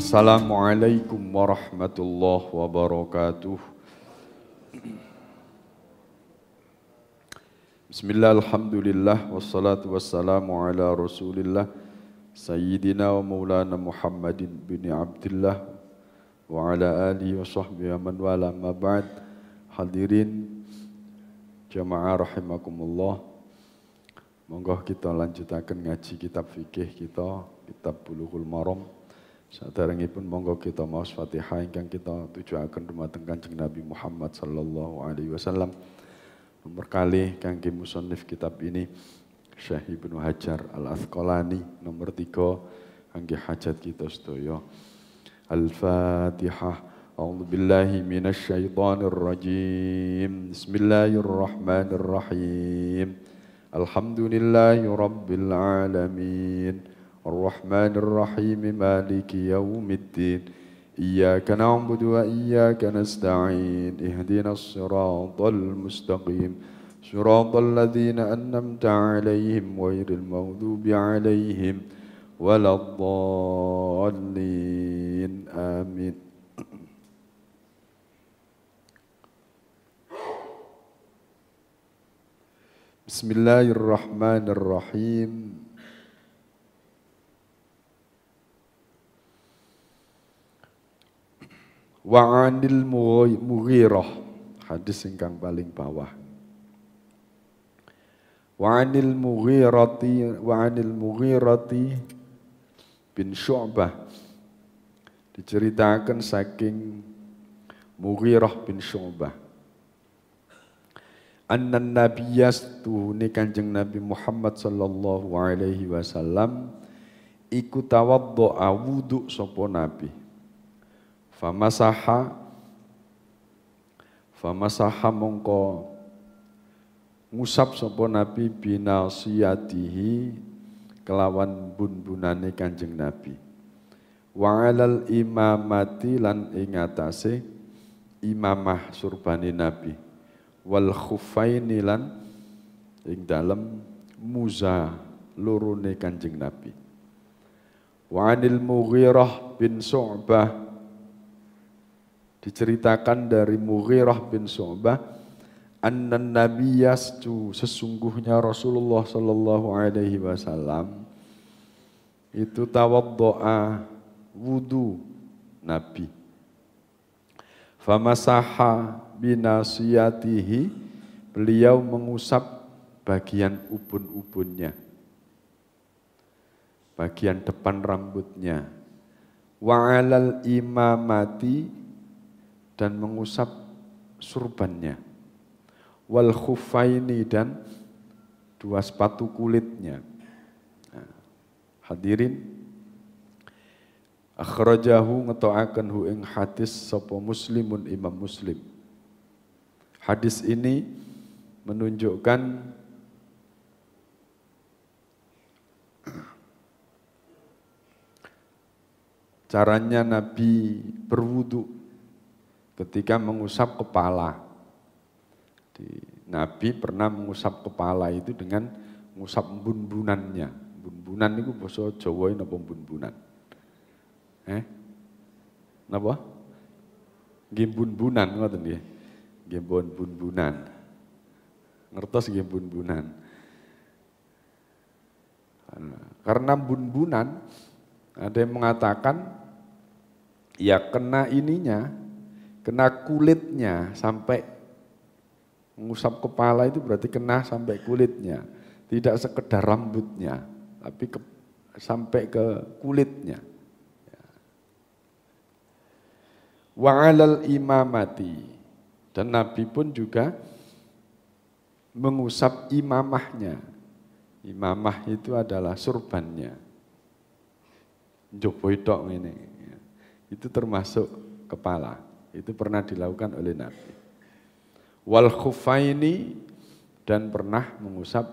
Assalamualaikum warahmatullahi wabarakatuh. Bismillah, alhamdulillah, wassalatu wassalamu ala rasulillah Sayyidina wa maulana Muhammadin bin Abdillah wa ala alihi wa sahbihi wa man wala ma ba'd. Hadirin jamaah rahimakumullah, monggo kita lanjutakan ngaji kitab fikih kita, kitab Bulughul Maram. Saderengipun monggo kita maos Fatihah ingkang kita tujuaken dumateng Kanjeng Nabi Muhammad sallallahu alaihi wasallam. Nomor kalih kangge musannif kitab ini Syekh Ibnu Hajar Al-Asqalani. Nomor 3 kangge hajat kita sedaya. Al-Fatihah. A'udzu billahi minasy syaithanir rajim. Bismillahirrahmanirrahim. Alhamdulillahi rabbil alamin. Ar-Rahmanir-Rahim. Maliki yaumiddin. إياك نعبد وإياك نستعين اهدنا الصراط المستقيم صراط الذين أنعمت عليهم غير المغضوب عليهم ولا الضالين آمين. بسم الله الرحمن الرحيم. Wa 'anil Mughirah, hadis ingkang paling bawah. Wa 'anil Mughirati bin Syu'bah, diceritakan saking Mughirah bin Syu'bah. Anna nabiyya tuhune Kanjeng Nabi Muhammad sallallahu alaihi wasallam iku tawaddo'a wudu sapa nabi. Famasaha mongko ngusap sapa Nabi binasiyatihi kelawan bun-bunane Kanjeng Nabi. Wa 'alal imamati lan ing atase imamah surbane Nabi. Wal khuffaini lan ing dalem muza lorone Kanjeng Nabi. Wa 'anil Mughirah bin Syu'bah, diceritakan dari Mughirah bin Syu'bah, annan nabiyya sesungguhnya Rasulullah sallallahu alaihi wasallam itu tawaddo'a wudu Nabi. Famasaha binasiyatihi, beliau mengusap bagian ubun-ubunnya, bagian depan rambutnya. Wa 'alal imamati, dan mengusap surbannya. Wal khuffaini, dan dua sepatu kulitnya. Nah, hadirin, akhrajahu ngetoaken hu ing hadis sapa Muslimun, Imam Muslim. Hadis ini menunjukkan caranya Nabi berwudu ketika mengusap kepala. Nabi pernah mengusap kepala itu dengan mengusap bun-bunannya. Bun-bunan itu basa Jawa napa bun-bunan? Napa? Nggih bun-bunan ngoten nggih. Nggih bun-bunan. Ngertos nggih bun-bunan. Karena bun-bunan ada yang mengatakan ya kena ininya, kena kulitnya sampai mengusap kepala itu berarti kena sampai kulitnya. Tidak sekedar rambutnya, tapi sampai ke kulitnya. Wa 'alal imamati, dan Nabi pun juga mengusap imamahnya. Imamah itu adalah surbannya. Njobo tok ngene. Itu termasuk kepala. Itu pernah dilakukan oleh Nabi. Wal khuffaini, dan pernah mengusap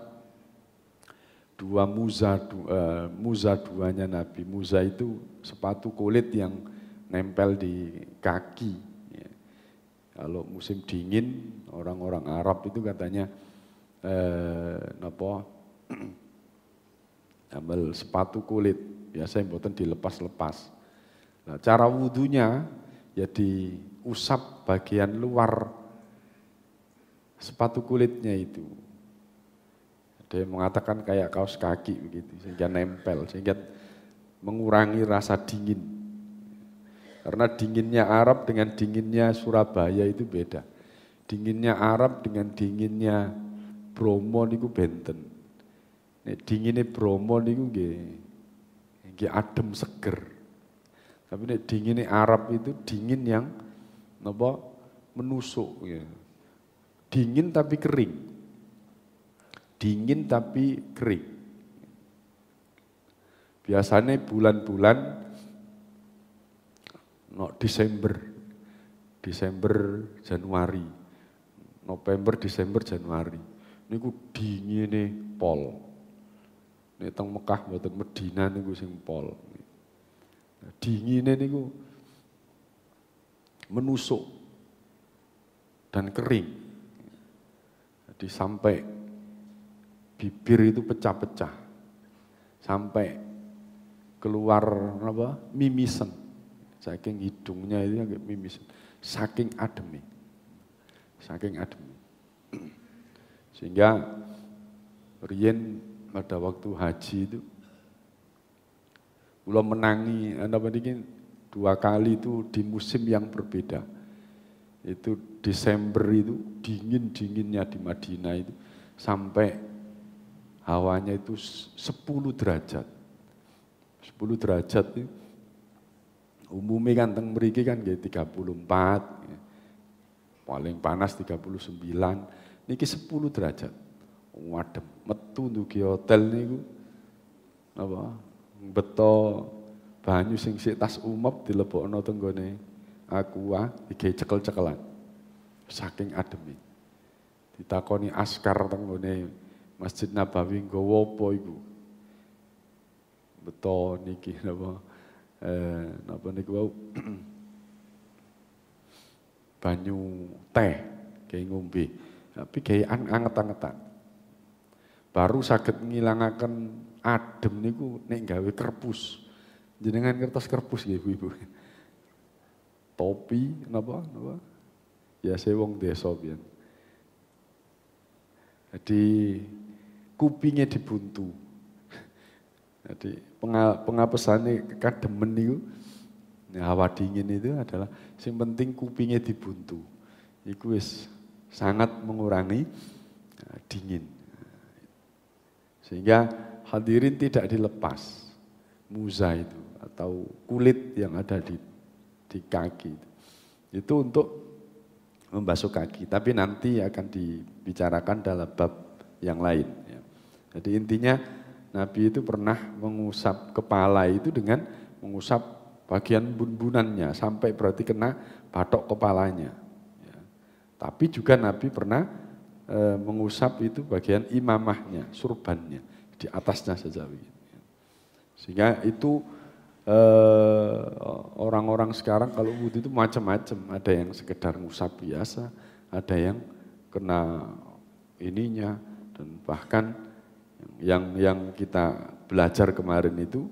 dua muza duanya Nabi. Muza itu sepatu kulit yang nempel di kaki. Kalau musim dingin, orang-orang Arab itu katanya ambil sepatu kulit, biasa mboten dilepas-lepas. Nah, cara wudunya ya diusap bagian luar sepatu kulitnya itu. Ada yang mengatakan kayak kaos kaki begitu, sehingga nempel, sehingga mengurangi rasa dingin. Karena dinginnya Arab dengan dinginnya Surabaya itu beda. Dinginnya Arab dengan dinginnya Bromo niku benten. Nek dinginnya Bromo niku nggih adem seger. Tapi nek dinginnya Arab itu dingin yang napa menusuk ya. Dingin tapi kering. Dingin tapi kering. Biasanya bulan-bulan Desember, Januari, November, Desember, Januari. Niku dingine pol. Nek teng Mekah mboten Medina niku sing pol. Dingine niku menusuk dan kering. Jadi sampai bibir itu pecah-pecah. Sampai keluar apa? Mimisan. Saking hidungnya itu agak mimisan. Saking ademnya. Saking ademnya. Sehingga riyen pada waktu haji itu kula menangi apa niki 2 kali itu di musim yang berbeda. Itu Desember itu dingin-dinginnya di Madinah itu sampai hawanya itu 10 derajat. 10 derajat itu umumnya kan teng mriki kan nggih 34. Paling panas 39. Niki 10 derajat. Wadem metu ndugi hotel niku apa beto banyu sing sik tas umep dilebokno teng gone aqua digawe cekel-cekelan. Saking ademe. Ditakoni askar teng gone Masjid Nabawi nggawa apa iku? Beto niki napa niku wau banyu teh kayak ngombe. Tapi kayak anget-angetan. Baru saged ngilangaken adem niku nek gawe kerpus. Jenengan kertas kerpus nggih Ibu-ibu. Topi napa? Ya saya wong desa pian. Jadi kupingnya dibuntu. Jadi pengapesannya kademen niku hawa dingin itu adalah yang penting kupingnya dibuntu. Iku wis sangat mengurangi dingin. Sehingga hadirin tidak dilepas muza itu atau kulit yang ada di kaki. Itu untuk membasuh kaki, tapi nanti akan dibicarakan dalam bab yang lain. Jadi intinya Nabi itu pernah mengusap kepala itu dengan mengusap bagian bun-bunannya sampai berarti kena batok kepalanya. Tapi juga Nabi pernah mengusap itu bagian imamahnya, surbannya, di atasnya saja. Sehingga itu orang-orang sekarang kalau wudhu itu macam-macam. Ada yang sekedar ngusap biasa, ada yang kena ininya, dan bahkan yang kita belajar kemarin itu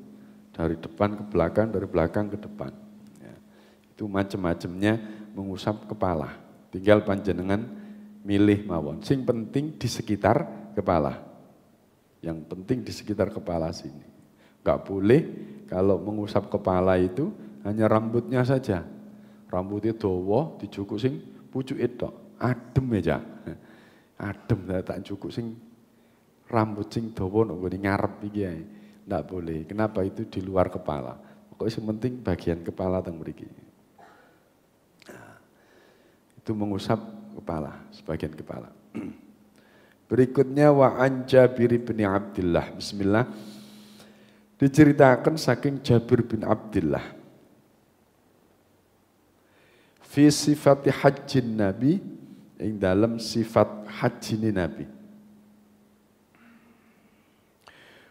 dari depan ke belakang, dari belakang ke depan. Ya. Itu macam-macamnya mengusap kepala. Tinggal panjenengan milih mawon. Sing penting di sekitar kepala. Yang penting di sekitar kepala sini. Enggak boleh kalau mengusap kepala itu hanya rambutnya saja. Rambutnya dawa dijukuk sing pucuk itu. Adem aja. Adem tak cukup sing rambut sing dawa nek ngene ngarep iki ae. Enggak boleh. Kenapa itu di luar kepala? Pokoknya yang penting bagian kepala teng mriki. Itu mengusap kepala, sebagian kepala. Berikutnya wa an Jabir bin Abdullah. Bismillah. Diceritakan saking Jabir bin Abdullah. Fi sifati hajjin Nabi, ing dalam sifat haji Nabi.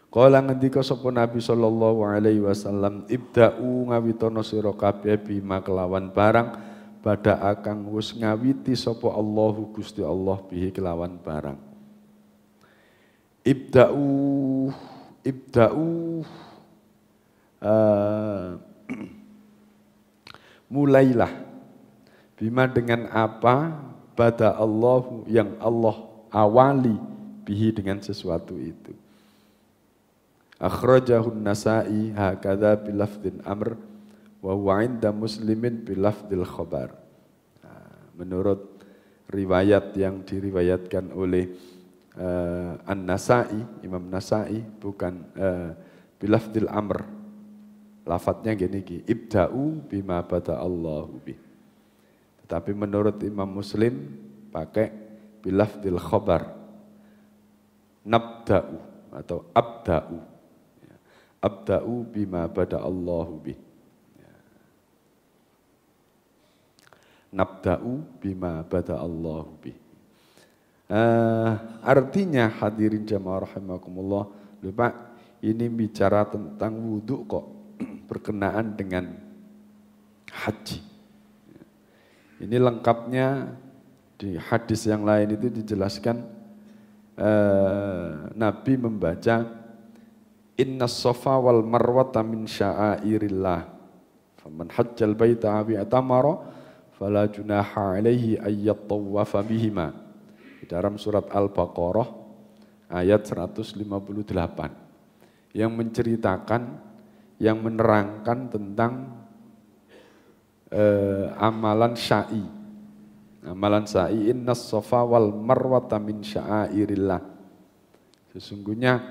Kala ngendika sapa Nabi sallallahu alaihi wasallam, ibda'u ngawitono sira kabeh bima kelawan barang pada akang wis ngawiti sapa Allahu Gusti Allah bihi kelawan barang. Ibda'u mulailah bima dengan apa bada Allah yang Allah awali bihi dengan sesuatu itu. Akhrajahun Nasa'i hakadha bilafdin amr wa huwa 'inda Muslimin bilafdil khabar. Menurut riwayat yang diriwayatkan oleh An-Nasa'i, Imam Nasa'i, bukan bilafdil amr. Lafadznya gini, ibda'u bima bada Allahu bih. Tetapi menurut Imam Muslim pakai bilafdil khabar. Nabda'u atau abda'u. Abda'u bima bada Allahu bih. Nabda'u bima bada Allahu bih. Artinya hadirin jamaah rahimakumullah, lupa ini bicara tentang wudhu kok berkenaan dengan haji. Ini lengkapnya di hadis yang lain itu dijelaskan Nabi membaca Inna safa wal marwata min sya'airillah faman hajjal baita awi atamara fala junaha alaihi ayyattawafa bihima. Di dalam surat Al-Baqarah ayat 158 yang menceritakan, yang menerangkan tentang amalan sya'i. Amalan sya'i innas safa wal marwata min sya'airillah. Sesungguhnya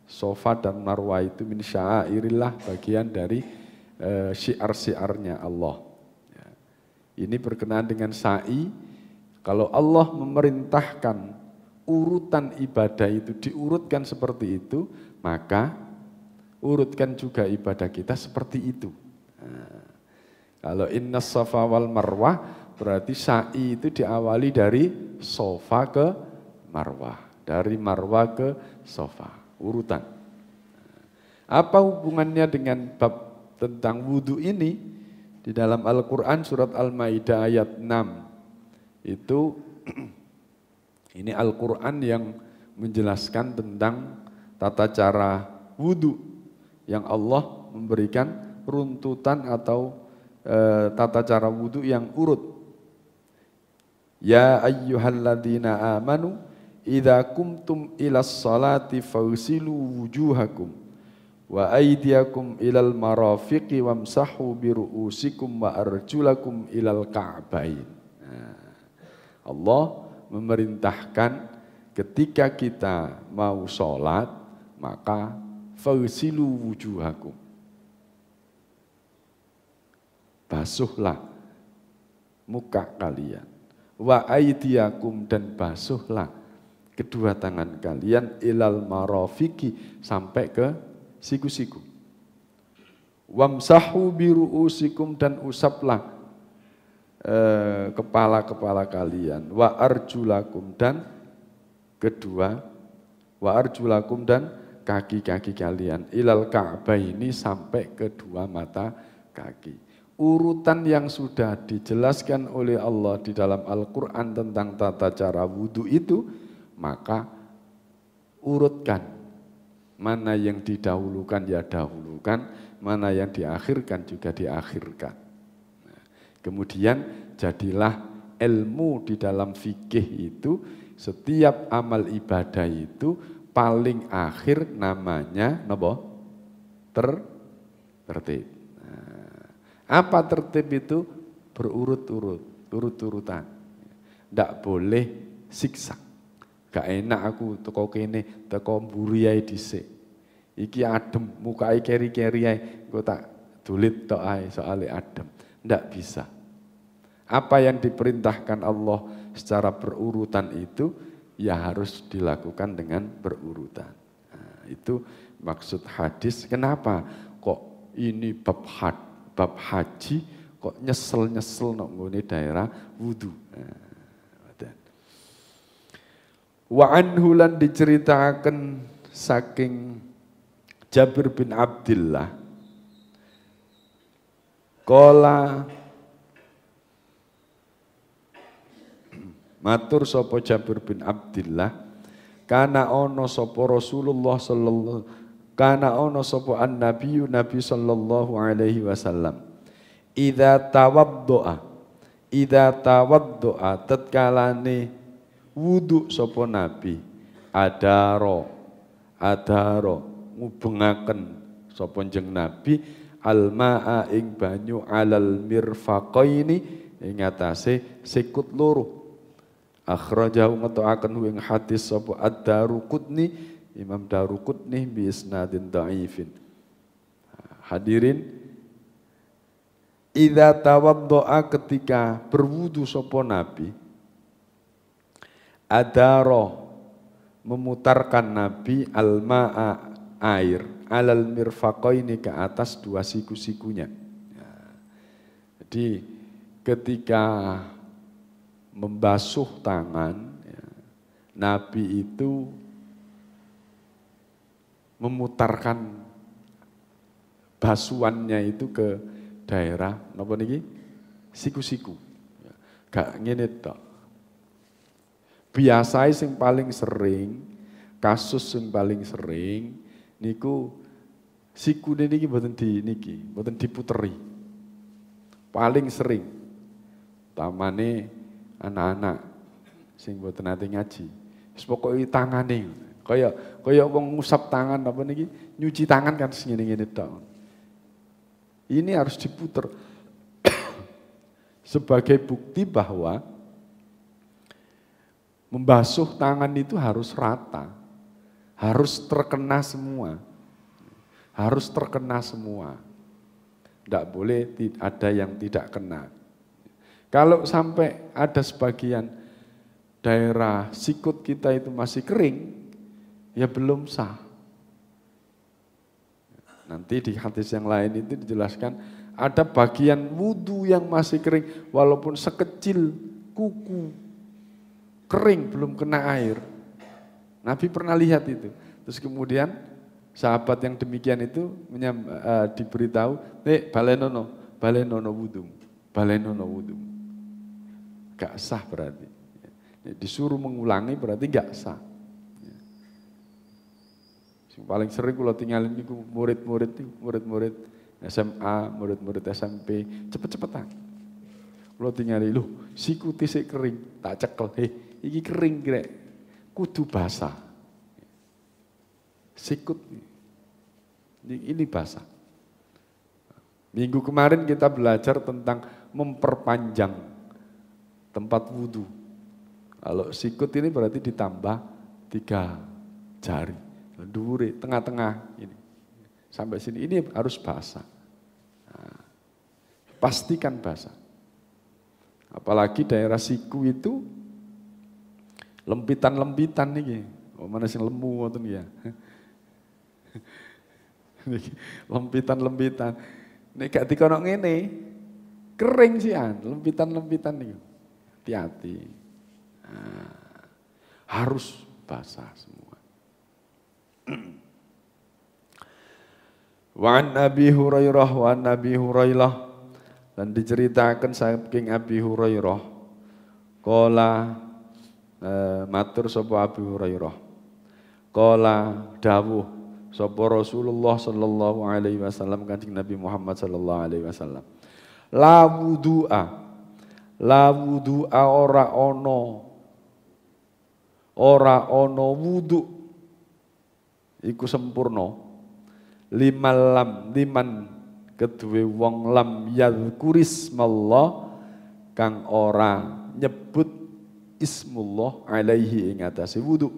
safa dan marwah itu min sya'airillah, bagian dari syiar-syiarnya Allah. Ini berkenaan dengan sa'i. Kalau Allah memerintahkan urutan ibadah itu diurutkan seperti itu, maka urutkan juga ibadah kita seperti itu. Nah, kalau innas safa wal marwah berarti sa'i itu diawali dari safa ke marwah, dari marwah ke safa, urutan. Apa hubungannya dengan bab tentang wudhu ini? Di dalam Al-Quran surat Al-Maidah ayat 6 itu ini Al-Quran yang menjelaskan tentang tata cara wudhu yang Allah memberikan runtutan atau tata cara wudhu yang urut. Ya ayyuhalladzina amanu idza kumtum ilas salati fawsilu wujuhakum wa aydiyakum ilal marafiqi wamsahu biru'usikum wa arjulakum ilal ka'bain. Allah memerintahkan ketika kita mau sholat, maka fawsilu wujuhakum, basuhlah muka kalian, wa aydiyakum, dan basuhlah kedua tangan kalian, ilal marafiqi, sampai ke siku-siku, wamsahu biru'usikum, dan usaplah kepala-kepala kalian, wa arjulakum, dan kaki-kaki kalian, ilal ka'baini, sampai kedua mata kaki. Urutan yang sudah dijelaskan oleh Allah di dalam Al-Quran tentang tata cara wudhu itu, maka urutkan. Mana yang didahulukan ya dahulukan, mana yang diakhirkan juga diakhirkan. Kemudian jadilah ilmu di dalam fikih itu, setiap amal ibadah itu paling akhir namanya apa? Tertib. Nah, apa tertib itu? Berurut-urut, urut-urutan. Tidak boleh siksa. Gak enak aku teko kene, teko mburi ae dhisik. Iki adem, mukai keri-keri ae, engko tak dulit tok ae soalé adem. Tidak bisa. Apa yang diperintahkan Allah secara berurutan itu ya harus dilakukan dengan berurutan. Nah, itu maksud hadis. Kenapa kok ini bab haji kok nyesel-nyesel nggone daerah wudu. Wa anhu lan diceritakan saking Jabir bin Abdillah qala matur sapa Jabir bin Abdillah, kana ono sapa Rasulullah sallallahu, kana ono sapa an-nabiyyu Nabi sallallahu alaihi wasallam, Idza tawaddoa tatkalane wudu sapa nabi adaro ngubengaken sapa jeneng nabi almaa ing banyu alal mirfaqaini ing atase sikut loro. Akhrajahu ngetoaken ing hadis sapa ad-Daruqutni Imam Daruqutni bi isnadin dhaifin. Hadirin, idza tawaddoa ketika berwudu sapa nabi adaro memutarkan nabi almaa air alal mirfaqaini ke atas dua siku-sikunya. Jadi ketika membasuh tangan, Nabi itu memutarkan basuhannya itu ke daerah napa niki siku-siku. Gak ngene tok. Biasane sing paling sering, kasus sing paling sering niku sikune niki mboten diputeri. Paling sering tamane anak-anak sing mboten nate ngaji. Wis pokoke tangane kaya wong ngusap tangan apa niki, nyuci tangan kan ngene-ngene tok. Ini harus diputer sebagai bukti bahwa membasuh tangan itu harus rata, harus terkena semua. Harus terkena semua. Tidak boleh ada yang tidak kena. Kalau sampai ada sebagian daerah sikut kita itu masih kering, ya belum sah. Nanti di hadis yang lain itu dijelaskan ada bagian wudu yang masih kering walaupun sekecil kuku kering belum kena air. Nabi pernah lihat itu. Terus kemudian sahabat yang demikian itu diberitahu, balenono wudu. Gak sah berarti. Disuruh mengulangi berarti gak sah. Yang paling sering kalau tinggalin itu murid-murid SMA, murid-murid SMP, cepet-cepetan. Kalau tinggalin, sikuti sik kering, tak cekel, iki kering kira, kudu basah. Sikut, ini basah. Minggu kemarin kita belajar tentang memperpanjang tempat wudu. Kalau sikut ini berarti ditambah 3 jari. Dhuwure tengah-tengah ini. Sampai sini ini harus basah. Nah, pastikan basah. Apalagi daerah siku itu lempitan-lempitan nih. Oh, mana sing lemu ngoten ya. Lempitan-lempitan. Nek gak dikono ngene, kering sian, lempitan-lempitan niku. Hati-hati. Nah, harus basah semua. Wa an Abi Hurairah dan diceritakan saking Abi Hurairah qala matur sapa Abi Hurairah qala dawuh sapa Rasulullah sallallahu alaihi wasallam kanjeng Nabi Muhammad sallallahu alaihi wasallam la wudu'a ora ono wudu iku sempurna liman kedue wong lam yadhkurismallah kang ora nyebut ismullah alaihi ing atase wudu.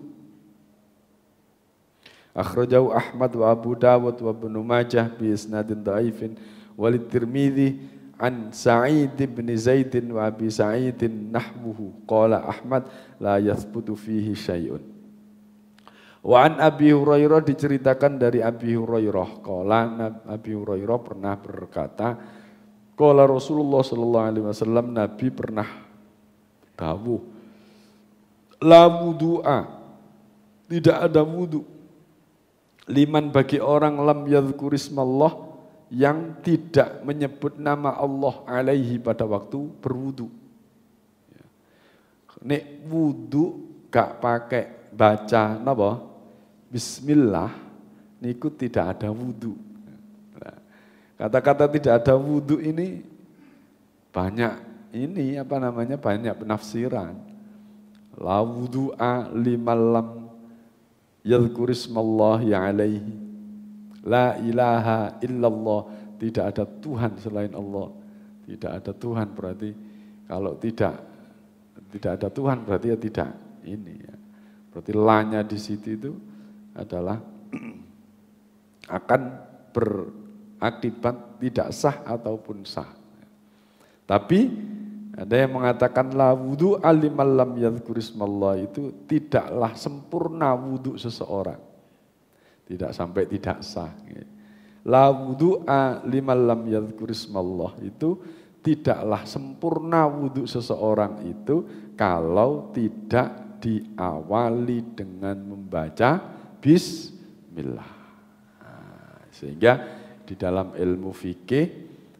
Akhrajahu Ahmad wa Abu Dawud wa Ibnu Majah bi isnadin dhaifin wa Tirmidzi an Sa'id bin Zaid wa Abi Sa'id nahwuhu qala Ahmad la yathbutu fihi syai'un. Wa an Abi Hurairah diceritakan dari Abi Hurairah qala Abi Hurairah pernah berkata qala Rasulullah sallallahu alaihi wasallam Nabi pernah dawuh la wudu'a tidak ada wudu liman bagi orang lam yadhkurismallah yang tidak menyebut nama Allah alaihi pada waktu berwudu. Nek wudu gak pakai baca napa? Bismillah niku tidak ada wudu. Kata-kata tidak ada wudu ini banyak ini banyak penafsiran. La wudu'a liman lam yadhkurismallahi alaihi. La ilaha illallah. Tidak ada Tuhan selain Allah. Tidak ada Tuhan berarti kalau tidak ada Tuhan berarti ya tidak ini ya. Berarti lanya di situ itu adalah akan berakibat tidak sah ataupun sah. Tapi ada yang mengatakan la wudu liman lam yadhkurismallah itu tidaklah sempurna wudu seseorang. Tidak sampai tidak sah. La wudu liman lam yadhkurismallah itu tidaklah sempurna wudu seseorang itu kalau tidak diawali dengan membaca bismillah. Sehingga di dalam ilmu fikih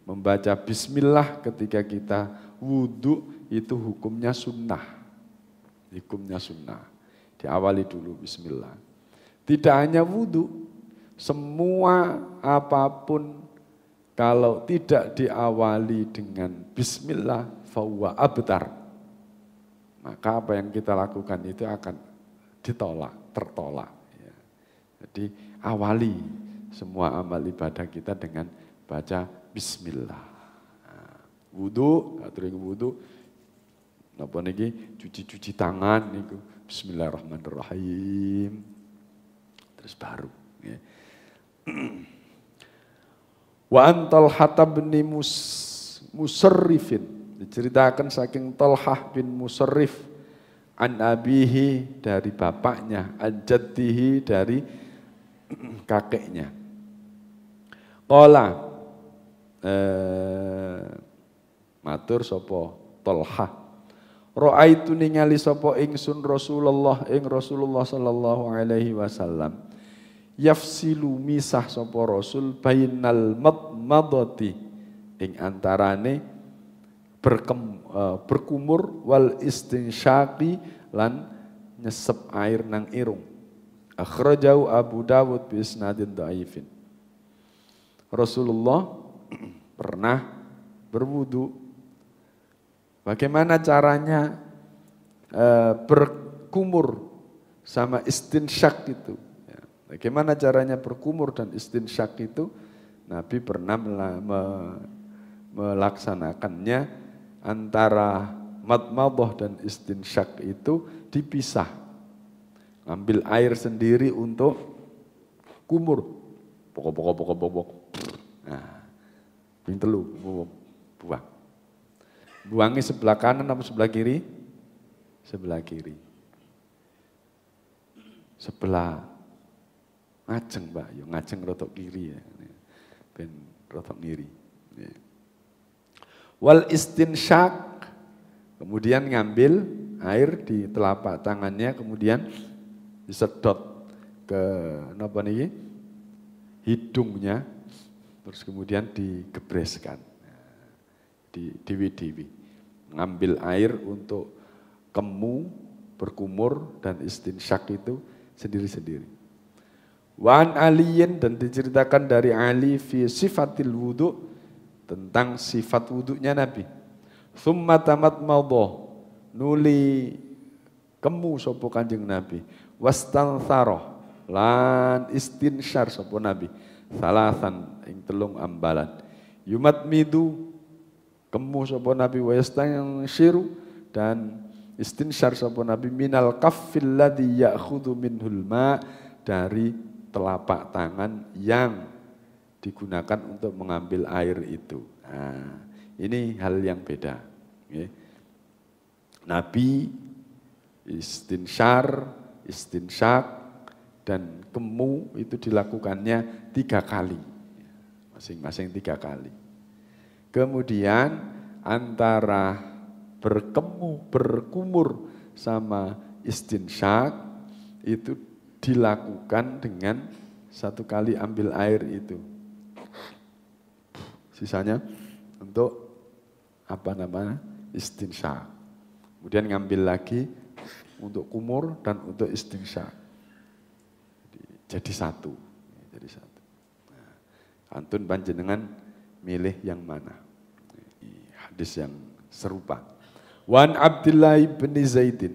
membaca bismillah ketika kita wudu itu hukumnya sunnah. Hukumnya sunnah. Diawali dulu bismillah. Tidak hanya wudu, semua apapun kalau tidak diawali dengan bismillah fahuwa abtar. Maka apa yang kita lakukan itu akan tertolak. Ya. Jadi awali semua amal ibadah kita dengan baca bismillah. Nah, wudu, atur wudu, napa niki cuci tangan niku bismillahirrahmanirrahim. Terus baru. Ya. Wa antal hatab bin Musarrifin. Diceritakan saking Talhah bin Musarrif an abihi dari bapaknya, an jaddihi dari kakeknya. Qala matur sapa Talhah. Ra'aitu ningali sapa ingsun Rasulullah sallallahu alaihi wasallam. Yafsilu misah sapa Rasul bainal madmadati ing antarane berkumur wal istinsyaqi lan nyesep air nang irung. Akhrajahu Abu Dawud bi isnadin dhaifin. Rasulullah pernah berwudu. Bagaimana caranya berkumur sama istinsyak itu? Bagaimana caranya berkumur dan istinsyak itu? Nabi pernah melaksanakannya antara madmadah dan istinsyak itu dipisah. Ngambil air sendiri untuk kumur. Pokok. Nah, ping telu buang. Buangnya sebelah kanan atau sebelah kiri? Sebelah kiri. Sebelah ngajeng, Mbak. Yo ngajeng rotok kiri ya. Ben rotok kiri. Ya. Wal istinsyak, kemudian ngambil air di telapak tangannya, kemudian disedot ke hidungnya, terus kemudian digebreskan, diwi-diwi. Ngambil air untuk kemu, berkumur, dan istinsyak itu sendiri-sendiri. Wan aliyin, dan diceritakan dari Ali fi sifatil wudu, tentang sifat wudunya Nabi. Tsumma tamatmadha, nuli kemu sapa Kanjeng Nabi. Wastanthara, lan istinsyar sapa Nabi. Salasan ing telung ambalan. Yumatmidu, kemu sapa Nabi, wa yastanshiru, dan istinsyar sapa Nabi minal kaffil ladzi ya'khudhu minhul ma, dari telapak tangan yang digunakan untuk mengambil air itu. Nah, ini hal yang beda. Nabi istinsyak, dan kemu itu dilakukannya 3 kali. Masing-masing 3 kali. Kemudian antara berkumur sama istinsyak itu dilakukan dengan 1 kali ambil air itu. Sisanya untuk istinsyak. Kemudian ngambil lagi untuk kumur dan untuk istinsyak. Jadi satu. Nah, antun panjenengan milih yang mana? hadis yang serupa. Wan Abdullah bin Zaidin.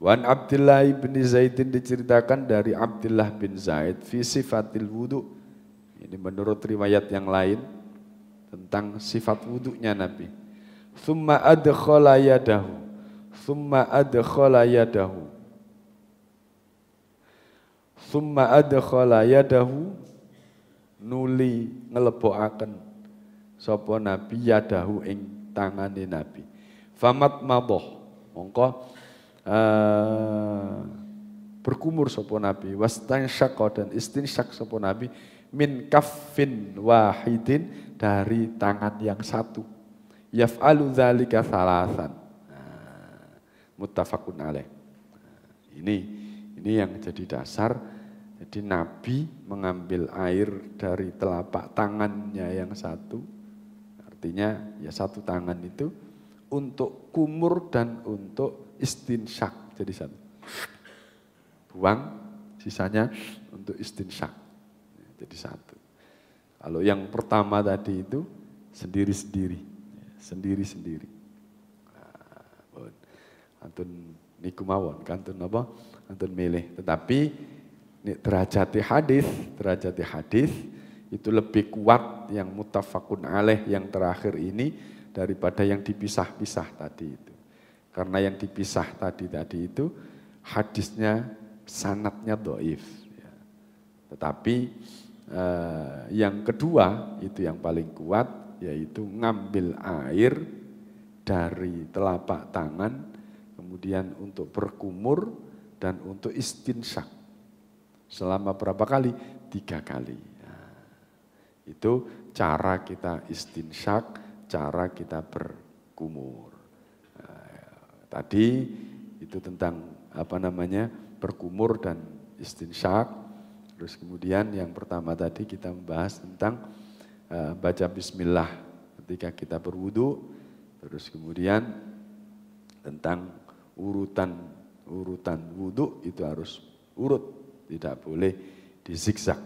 Wan Abdullah bin Zaidin diceritakan dari Abdullah bin Zaid fi sifatil wudu. Ini menurut riwayat yang lain tentang sifat wudunya Nabi. Thumma adkhala yadahu. Thumma adkhala yadahu. Thumma adkhala yadahu nuli ngelebokaken sapa Nabi yadahu ing tangane Nabi. Famat madoh mongko berkumur sapa Nabi wastansyaqa dan istinsyak sapa Nabi min kaffin wahidin dari tangan yang satu. Yaf'alu dzalika salasan. Muttafaqun alaih. Ini yang jadi dasar. Jadi Nabi mengambil air dari telapak tangannya yang satu, artinya ya satu tangan itu untuk kumur dan untuk istinsyak, jadi satu. Buang, sisanya untuk istinsyak, jadi satu. Kalau yang pertama tadi itu sendiri-sendiri. Antun niku mawon, kantun apa? Antun milih, tetapi derajati hadis itu lebih kuat yang muttafaqun alaih yang terakhir ini daripada yang dipisah-pisah tadi itu. Karena yang dipisah tadi itu hadisnya sanadnya dhaif. Ya. Tetapi yang kedua itu yang paling kuat yaitu ngambil air dari telapak tangan kemudian untuk berkumur dan untuk istinsyak. Selama berapa kali? 3 kali. Nah, itu cara kita istinsyak, cara kita berkumur. Tadi itu tentang berkumur dan istinsyak. Terus kemudian yang pertama tadi kita membahas tentang baca bismillah ketika kita berwudu. Terus kemudian tentang urutan wudu itu harus urut. Tidak boleh dizigzag.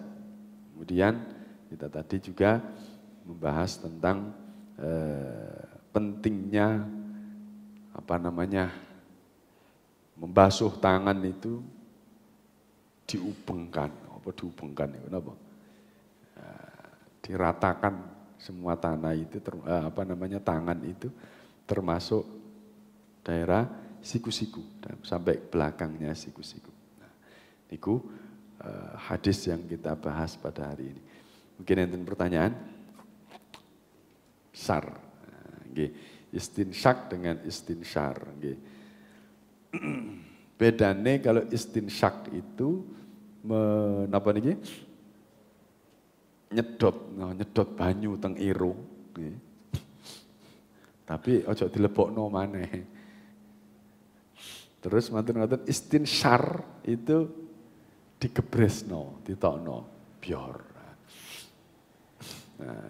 Kemudian kita tadi juga membahas tentang pentingnya membasuh tangan itu diubengkan. Apa diubengkan itu apa? Diratakan semua tanah itu tangan itu termasuk daerah siku-siku dan sampai belakangnya siku-siku. Itu hadis yang kita bahas pada hari ini. Mungkin ada pertanyaan? Sar. Istinsyak dengan istinsyar. Bedane kalau istinsyak itu nyedot banyu teng irung. Tapi ojo dilebokno maneh. Terus matur-matur istinsyar itu digebresno, ditokno, bior.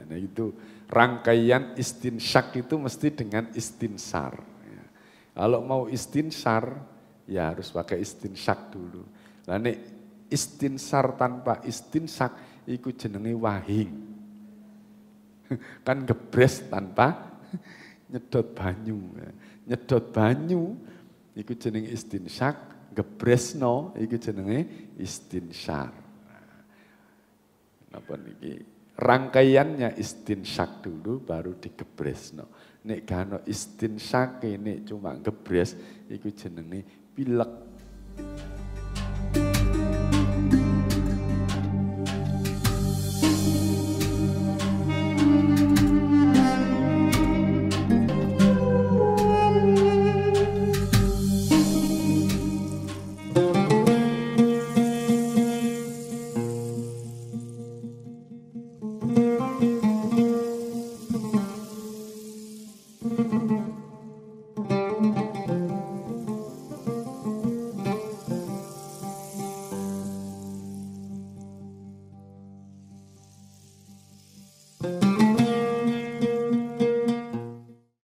Nah itu rangkaian istinsyak itu mesti dengan istinsar. Kalau mau istinsar, ya harus pakai istinsyak dulu. Lah nek istinsar tanpa istinsak, iku jenenge wahing. Kan gebres tanpa nyedot banyu. Nyedot banyu, iku jenenge istinsak. Gebresno iki jenenge istinsyar. Napa niki? Rangkaiannya istinsyak dulu baru digebresno. Nek gano istinsyak nek cuma gebres iku jenenge pilek.